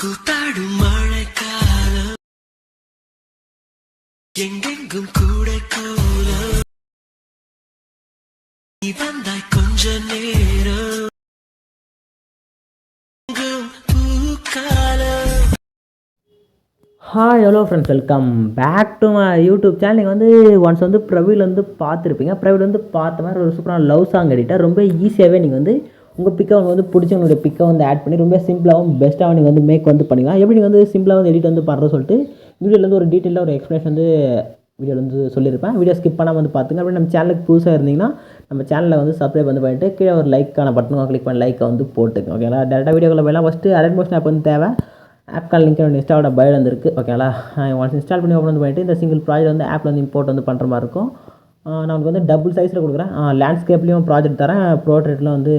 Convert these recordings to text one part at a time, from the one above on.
கூத்தாடும் மழைக்காலம் எங்கெங்கும் கூட கோலம் நீ வந்தாய் கொஞ்ச நேரம் hi hello friends, welcome back to my YouTube channel. நீங்கள் வந்து ஒன்ஸ் வந்து பிரவீல் வந்து பார்த்துருப்பீங்க. பிரவீல் வந்து பார்த்த மாதிரி ஒரு சூப்பரான லவ் சாங் எடிட்டர். ரொம்ப ஈஸியாகவே நீங்கள் வந்து உங்கள் பிக்கை வந்து பிடிச்சவங்களுடைய பிக்கை வந்து ஆட் பண்ணி ரொம்ப சிம்பிளாகவும் பெஸ்ட்டாகவும் நீங்கள் வந்து மேக் வந்து பண்ணிக்கலாம். எப்படி நீங்கள் வந்து சிம்பிளாக வந்து எடிட் வந்து பண்ணுறது சொல்லிட்டு வீடியோவில் வந்து ஒரு டீட்டெயிலாக ஒரு எக்ஸ்ப்ளனேஷன் வந்து வீடியோவில் வந்து சொல்லியிருப்பேன். வீடியோ ஸ்கிப் பண்ணாமல் வந்து பார்த்துங்க. அப்படி நம்ம சேனலுக்கு புதுசாக இருந்தீங்கன்னா நம்ம சேனலில் வந்து சப்ஸ்கிரைப் வந்து பண்ணிட்டு கீழே ஒரு லைக்கான பட்டனை கிளிக் பண்ணி லைக்கை வந்து போட்டுங்க. ஓகேங்களா? டேரெக்டாக வீடியோக்குள்ள போயிடலாம். ஃபஸ்ட்டு அலர்ட் மோஷன் ஆப் வந்து தேவை. ஆப் கால் லிங்க் இன்ஸ்டாவோட பயோல வந்துருக்கு. ஓகேங்களா? ஒன்ஸ் இன்ஸ்டால் பண்ணி ஓப்பன் வந்து பண்ணிட்டு இந்த சிங்கிள் ப்ராஜெக்ட் வந்து ஆப்பில் வந்து இம்போர்ட் வந்து பண்ணுற மாதிரி இருக்கும். நான் உங்களுக்கு வந்து டபுள் சைஸில் கொடுக்குறேன். லேண்ட்ஸ்கேப்லேயும் ப்ராஜெக்ட் தரேன். ப்ரோட்ரேட்டில் வந்து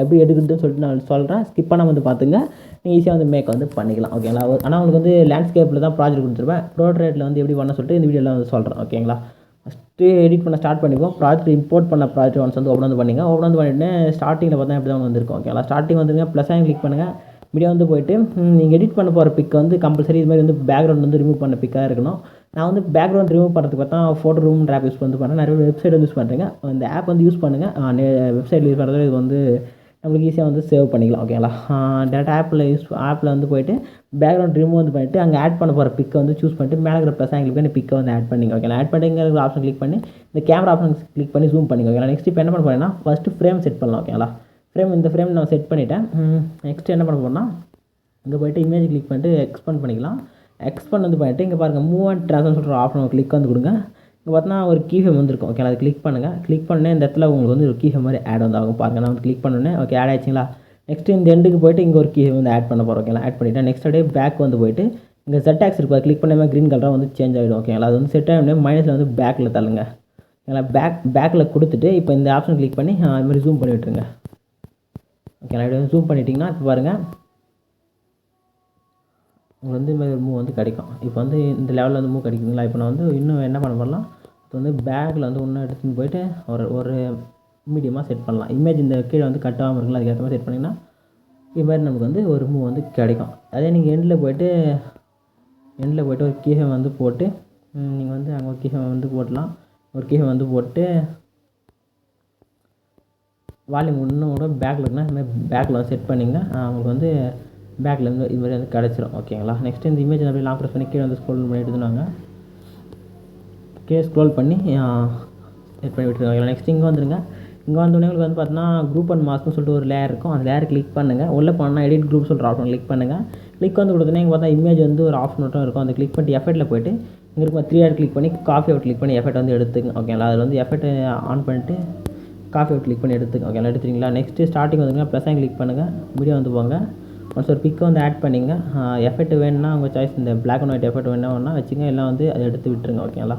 எப்படி எடுக்குதுன்னு சொல்லிட்டு நான் சொல்கிறேன். ஸ்கிப் பண்ணாமல் வந்து பார்த்துங்க. நீங்கள் ஈஸியாக வந்து மேக் வந்து பண்ணிக்கலாம். ஓகேங்களா? ஆனால் உங்களுக்கு வந்து லேண்ட்ஸ்கேப்பில் தான் ப்ராஜெக்ட் கொடுத்துருப்பேன். ப்ரோட்ரேட்டில் வந்து எப்படி பண்ண சொல்லிட்டு இந்த வீடியோவில் வந்து சொல்கிறேன். ஓகேங்களா? ஃபஸ்ட்டு எடிட் பண்ண ஸ்டார்ட் பண்ணிப்போம். ப்ராஜெக்ட் இம்போர்ட் பண்ண ப்ராஜெக்ட் ஒன்ஸ் வந்து ஓப்பன் வந்து பண்ணிங்க. ஓப்பன் வந்து பண்ணிவிட்டு ஸ்டார்டிங்கில் பார்த்தா இப்படி தான் வந்துருக்கும். ஓகேங்களா? ஸ்டார்டிங் வந்துருங்க, ப்ளஸ் ஆகி கிளிக் பண்ணுங்கள். மீடியா வந்து போய்ட்டு நீங்கள் எடிட் பண்ண போகிற பிக் வந்து கம்பல்சரி இது மாதிரி வந்து பேக்ரவுண்ட் வந்து ரிமூவ் பண்ண பிக்காக இருக்கணும். நான் வந்து பேக்ரவுண்ட் ரிமூவ் பண்ணுறதுக்கு பார்த்தா ஃபோட்டோ ரூம் ஆப் யூஸ் வந்து பண்ணுறேன். நிறைய வெப்சைட் வந்து யூஸ் பண்ணுறேங்க. இந்த ஆப் வந்து யூஸ் பண்ணுங்கள். வெப்சைட்டில் யூஸ் பண்ணுறது இது வந்து நம்மளுக்கு ஈஸியாக வந்து சேவ் பண்ணிக்கலாம். ஓகேங்களா? டேரெக்டாக ஆப்பில் வந்து போய்ட்டு பேக்ரவுண்ட் ரிமூவ் வந்து பண்ணிவிட்டு அங்கே ஆட் பண்ண போகிற பிக்கை வந்து சூஸ் பண்ணிட்டு மேலே இருக்கிற ப்ளஸ் கிளிக் பண்ணி பிக்கை வந்து ஆட் பண்ணிங்க. ஓகேங்களா? ஆட் பண்ணிங்கிற ஆப்ஷன் கிளிக் பண்ணி இந்த கேமரா ஆப்ஷன் கிளிக் பண்ணி ஜூம் பண்ணிங்க. ஓகேங்களா? நெக்ஸ்ட் இப்போ என்ன பண்ண போகிறேன்னா ஃபஸ்ட்டு ஃப்ரேம் செட் பண்ணலாம். ஓகேங்களா? இந்த ஃப்ரேம் நான் செட் பண்ணிவிட்டேன். நெக்ஸ்ட் என்ன பண்ண போகிறேன்னா இங்கே போய்ட்டு இமேஜ் கிளிக் பண்ணிட்டு எக்ஸ்பேண்ட் பண்ணிக்கலாம். எக்ஸ்பேண்ட் வந்து பண்ணிவிட்டு இங்கே பாருங்கள் மூவ் அண்ட் ட்ராக்னு சொல்கிற ஆப்ஷன் கிளிக் வந்து கொடுங்க. இங்கே பார்த்தீங்கன்னா ஒரு கீஃபேம் வந்துருக்கும். ஓகே, அதை கிளிக் பண்ணுங்கள். கிளிக் பண்ணேன் இந்த இடத்துல உங்களுக்கு வந்து ஒரு கீஃபேம் மாதிரி ஆட் வந்து ஆகும். பாருங்கள், நான் வந்து கிளிக் பண்ணேன். Okay, add ஆயிடுச்சிங்களா? நெக்ஸ்ட் இந்த எண்டுக்கு போய்ட்டு இங்கே ஒரு கீஃபேம் வந்து ஆட் பண்ண போகிறோம். ஓகேங்களா? ஆட் பண்ணிவிட்டேன். நெக்ஸ்ட் அப்படியே பேக் வந்து போய்ட்டு இங்கே ZX இருக்கும். கிளிக் பண்ணாமல் க்ரீன் கலராக வந்து சேஞ்ச் ஆகிடும். ஓகேங்களா? அது வந்து செட் ஆகிடும். மைனஸில் வந்து பேக்கில் தள்ளுங்க. ஓகேங்களா? பேக்கில் கொடுத்துட்டு இப்போ இந்த ஆப்ஷன் கிளிக் பண்ணி அது மாதிரி ஜூம் பண்ணி விட்டுருங்க. ஓகேங்களா? இப்படி வந்து ஜூம் பண்ணிட்டீங்கன்னா இப்போ பாருங்கள் உங்களுக்கு வந்து இந்த மூவ் வந்து கிடைக்கும். இப்போ வந்து இந்த லெவலில் வந்து மூவ் கிடைக்குதுங்களா? இப்போ நான் வந்து இன்னும் என்ன பண்ண பண்ணலாம், இப்போ வந்து பேக்கில் வந்து இன்னும் எடுத்துன்னு போய்ட்டு ஒரு மீடியமாக செட் பண்ணலாம். இமேஜ் இந்த கீழே வந்து கட் ஆகாமல் இருக்குங்களா, அதுக்கேற்ற மாதிரி செட் பண்ணிங்கன்னா இது மாதிரி நமக்கு வந்து ஒரு மூவ் வந்து கிடைக்கும். அதே நீங்கள் எண்டில் போய்ட்டு ஒரு கீஃபேம் வந்து போட்டு நீங்கள் வந்து அங்கே ஒரு கீஃபேம் வந்து போடலாம். ஒரு கீஃபேம் வந்து போட்டு வால்யூம் இன்னும் கூட பேக்கில் இருக்குன்னா இந்த மாதிரி பேக்கில் வந்து செட் பண்ணிங்க. உங்களுக்கு வந்து பேக்கில் இருந்து இது மாதிரி வந்து கிடச்சிரும். ஓகேங்களா? நெக்ஸ்ட்டு இந்த இமேஜ் அப்படியே லாங் ப்ரெஸ் பண்ணி கீழே வந்து ஸ்க்ரோல் பண்ணி எடுத்துனாங்க. கீழே ஸ்க்ரோல் பண்ணி செட் பண்ணி விட்டுருவாங்க. நெக்ஸ்ட் இங்கே வந்துடுங்க. இங்கே வந்தோடனே உங்களுக்கு வந்து பார்த்தீங்கன்னா குரூப் அண்ட் மாஸ்க்னு சொல்லிட்டு ஒரு லேயர் இருக்கும். அந்த லேயர் கிளிக் பண்ணுங்கள். உள்ளே போனால் எடிட் குரூப் சொல்கிற ஆப்ஷன் கிளிக் பண்ணுங்கள். கிளிக் வந்து கொடுத்தோன்னே இங்கே பார்த்தா இமேஜ் வந்து ஒரு ஆப்ஷன் மட்டும் இருக்கும். அந்த கிளிக் பண்ணிட்டு எஃபெக்ட்டில் போய்ட்டு இங்கே இருக்கும் 3 கிளிக் பண்ணி காஃபி அவுட் கிளிக் பண்ணி எஃபெக்ட் வந்து எடுத்துங்க. ஓகேங்களா? அதில் வந்து எஃபெக்ட் ஆன் பண்ணிட்டு காஃபி அவுட் கிளிக் பண்ணி எடுத்துங்க. ஓகேங்களா? எடுத்துட்டீங்களா? நெக்ஸ்ட்டு ஸ்டார்டிங் வந்துங்க ப்ளஸ் கிளிக் பண்ணுங்கள். வீடியோ வந்து போங்க. ஒன்ஸ் ஒரு பிக்கை வந்து ஆட் பண்ணிங்க. எஃபெக்ட் வேணுன்னா உங்கள் சாய்ஸ் இந்த பிளாக் அண்ட் ஒயிட் எஃபெக்ட் வேணுன்னா வச்சுங்க. எல்லாம் வந்து அதை எடுத்து விட்டுருங்க. ஓகேங்களா?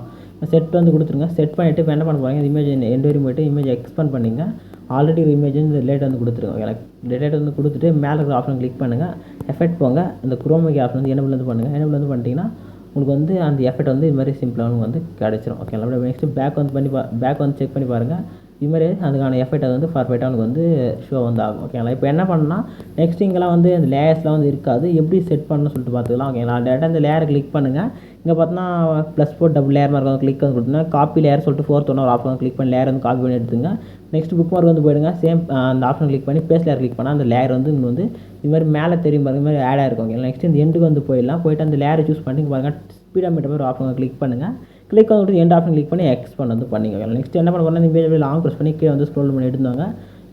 செட் வந்து கொடுத்துருங்க. செட் பண்ணிவிட்டு இப்போ என்ன பண்ண போகிறீங்க, இந்த இமேஜ் எண்ட் வரையும் போய்ட்டு இமேஜ் எக்ஸ்பேண்ட் பண்ணிங்க. ஆல்ரெடி ஒரு இமேஜ் இந்த ரிலேட் வந்து கொடுத்துருங்க. ஓகேங்களா? ரிலேட் வந்து கொடுத்துட்டு மேலே இருக்கிற ஆப்ஷன் கிளிக் பண்ணுங்கள். எஃபெக்ட் போங்க. இந்த குரோமிக் ஆப்ஷன் வந்து எனபிள் வந்து பண்ணுங்கள். எனபிள் வந்து பண்ணிட்டீங்கன்னா உங்களுக்கு வந்து அந்த எஃபெக்ட் வந்து இது மாதிரி சிம்பிளாக வந்து கிடச்சிரும். ஓகேங்களா? அப்படியே நெக்ஸ்ட்டு பேக் வந்து செக் பண்ணி பாருங்கள். இது மாதிரி அதுக்கான எஃபெக்ட் அது வந்து பர்ஃபெக்டாக உங்களுக்கு வந்து ஷோ வந்து ஆகும். ஓகேங்களா? இப்போ என்ன பண்ணால் நெக்ஸ்ட் இங்கெல்லாம் வந்து இந்த லேயர்ஸ்லாம் வந்து இருக்காது. எப்படி செட் பண்ணணும்னு சொல்லிட்டு பார்த்துக்கலாம். ஓகேங்களா? டேரெக்டாக இந்த லேயரை கிளிக் பண்ணுங்கள். இங்கே பார்த்தோன்னா +4 டபுள் லேயர் மார்க் வந்து கிளிக் வந்து கொடுத்தீங்கன்னா காப்பி லேயர் சொல்லிட்டு 4th ஒரு ஆப்ஷன் கிளிக் பண்ணி லேயர் வந்து காப்பி பண்ணி எடுத்துங்க. நெக்ஸ்ட் புக் மார்க் வந்து போயிடுங்க. சேம் அந்த ஆப்ஷன் கிளிக் பண்ணி பேஸ்ட் லேயர் கிளிக் பண்ணால் அந்த லேயர் வந்து இங்கே வந்து இது மாதிரி மேலே தெரியும் பாருங்க, இது மாதிரி ஆட் ஆகிருக்கும். ஓகேங்களா? நெக்ஸ்ட் இந்த எண்டுக்கு வந்து போயிடலாம். போய்ட்டு அந்த லேயரை சூஸ் பண்ணிட்டு பாருங்கள் ஸ்பீடாமீட்டர் மாதிரி ஒரு ஆப்ஷன் கிளிக் பண்ணுங்கள். கிளிக் வந்து எண்ட் ஆப்ஷன் கிளிக் பண்ணி எக்ஸ்பேண்ட் வந்து பண்ணிங்க. நெக்ஸ்ட் என்ன பண்ண போனால் இந்த இமேஜ் லாங் ப்ரெஸ் பண்ணி கீழே வந்து ஸ்க்ரோல் பண்ணி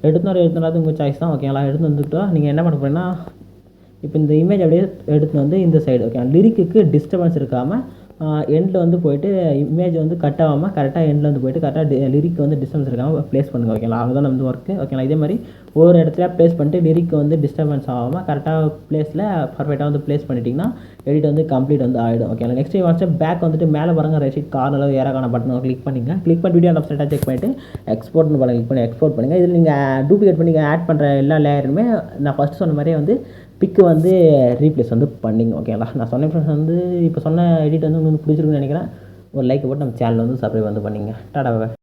எடுத்துனாரு உங்கள் சாய்ஸ் தான். ஓகேங்களா? எடுத்து வந்துட்டோம். நீங்கள் என்ன பண்ண போகிறீங்கன்னா இப்போ இந்த இமேஜ் அப்படியே எடுத்து வந்து இந்த சைடு ஓகே லிரிக்கு டிஸ்டர்பன்ஸ் இருக்காமல் எண்டில் வந்து போய்ட்டு இமேஜ் வந்து கட் ஆகாமல் கரெக்டாக எண்டில் வந்து போய்ட்டு கரெக்டாக லிரிக் வந்து டிஸ்டர்பன்ஸ் இருக்காமல் ப்ளேஸ் பண்ணுங்கள். ஓகேங்களா? அதுதான் வந்து ஒர்க்கு. ஓகேங்களா? இதே மாதிரி ஒவ்வொரு இடத்துல ப்ளேஸ் பண்ணிட்டு லிரிக் வந்து டிஸ்டர்பன்ஸ் ஆகாமல் கரெக்டாக ப்ளேஸில் பர்ஃபெக்டாக வந்து ப்ளேஸ் பண்ணிட்டிங்கன்னா எடிட் வந்து கம்ப்ளீட் வந்து ஆகிடும். ஓகேங்களா? நெக்ஸ்ட் வாட்ஸ்அப் பேக் வந்துட்டு மேலே பாருங்கள் ரைட் சைட் கார்னரில் ஏறாக்கான பட்டன் கிளிக் பண்ணிங்க. கிளிக் பண்ணி வீடியோ ஆப்ஷன் செக் பண்ணிவிட்டு எக்ஸ்போர்ட்னு பட்டன் கிளிக் பண்ணி எக்ஸ்போர்ட் பண்ணுங்கள். இதில் நீங்கள் டூப்ளிகேட் பண்ணி ஆட் பண்ணுற எல்லா லேயருமே நான் ஃபஸ்ட்டு சொன்ன மாதிரியே வந்து பிக்கு வந்து ரீப்ளேஸ் வந்து பண்ணிங்க. ஓகேங்களா? நான் சொன்ன ஃப்ரெண்ட்ஸ் வந்து இப்போ சொன்ன எடிட் வந்து உங்களுக்கு பிடிச்சிருக்குன்னு நினைக்கிறேன். ஒரு லைக் போட்டு நம்ம சேனல் வந்து சப்ஸ்கிரைப் வந்து பண்ணிங்க. டாடா.